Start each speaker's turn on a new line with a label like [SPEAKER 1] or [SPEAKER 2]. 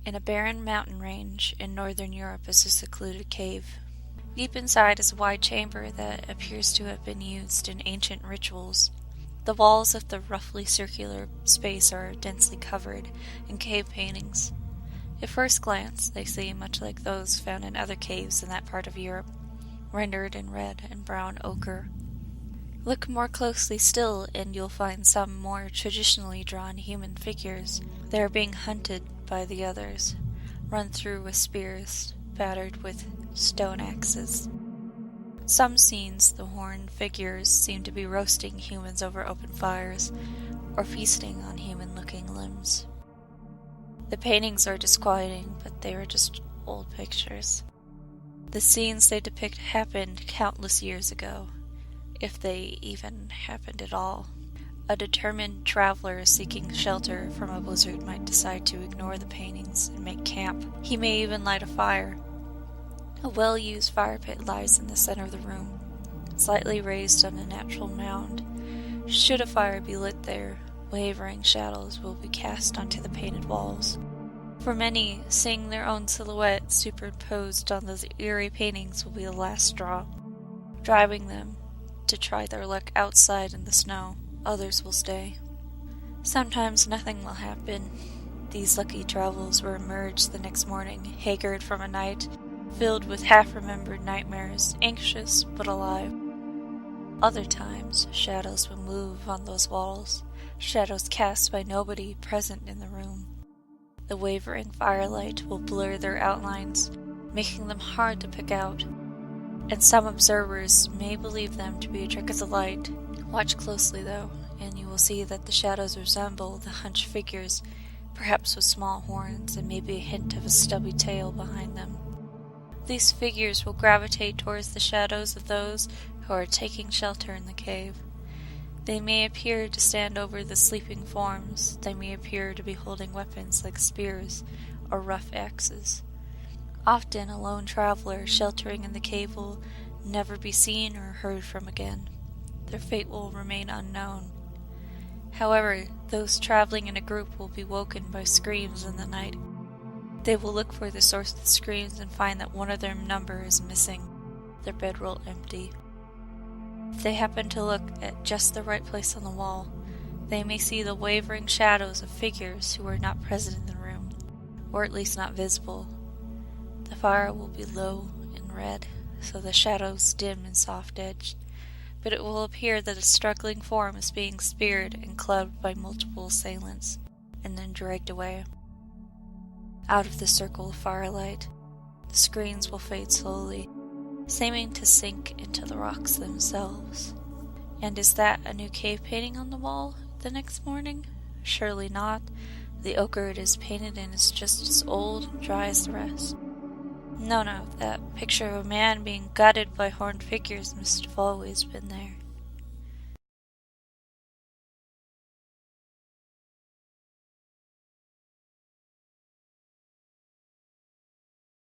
[SPEAKER 1] In a barren mountain range in northern Europe is a secluded cave. Deep inside is a wide chamber that appears to have been used in ancient rituals. The walls of the roughly circular space are densely covered in cave paintings. At first glance, they seem much like those found in other caves in that part of Europe, rendered in red and brown ochre. Look more closely still, and you'll find some more traditionally drawn human figures. They are being hunted by the others, run through with spears, battered with stone axes. In some scenes, the horned figures seem to be roasting humans over open fires, or feasting on human-looking limbs. The paintings are disquieting, but they are just old pictures. The scenes they depict happened countless years ago, if they even happened at all. A determined traveler seeking shelter from a blizzard might decide to ignore the paintings and make camp. He may even light a fire. A well-used fire pit lies in the center of the room, slightly raised on a natural mound. Should a fire be lit there, wavering shadows will be cast onto the painted walls. For many, seeing their own silhouette superimposed on those eerie paintings will be the last straw, driving them to try their luck outside in the snow. Others will stay. Sometimes nothing will happen. These lucky travelers will emerge the next morning, haggard from a night, filled with half-remembered nightmares, anxious but alive. Other times, shadows will move on those walls, shadows cast by nobody present in the room. The wavering firelight will blur their outlines, making them hard to pick out, and some observers may believe them to be a trick of the light. Watch closely, though, and you will see that the shadows resemble the hunched figures, perhaps with small horns and maybe a hint of a stubby tail behind them. These figures will gravitate towards the shadows of those who are taking shelter in the cave. They may appear to stand over the sleeping forms. They may appear to be holding weapons like spears or rough axes. Often a lone traveler sheltering in the cave will never be seen or heard from again. Their fate will remain unknown. However, those traveling in a group will be woken by screams in the night. They will look for the source of the screams and find that one of their number is missing, their bedroll empty. If they happen to look at just the right place on the wall, they may see the wavering shadows of figures who are not present in the room, or at least not visible. The fire will be low and red, so the shadows dim and soft-edged, but it will appear that a struggling form is being speared and clubbed by multiple assailants, and then dragged away. Out of the circle of firelight, the screens will fade slowly, seeming to sink into the rocks themselves. And is that a new cave painting on the wall the next morning? Surely not. The ochre it is painted in is just as old and dry as the rest. No, that picture of a man being gutted by horned figures must have always been there.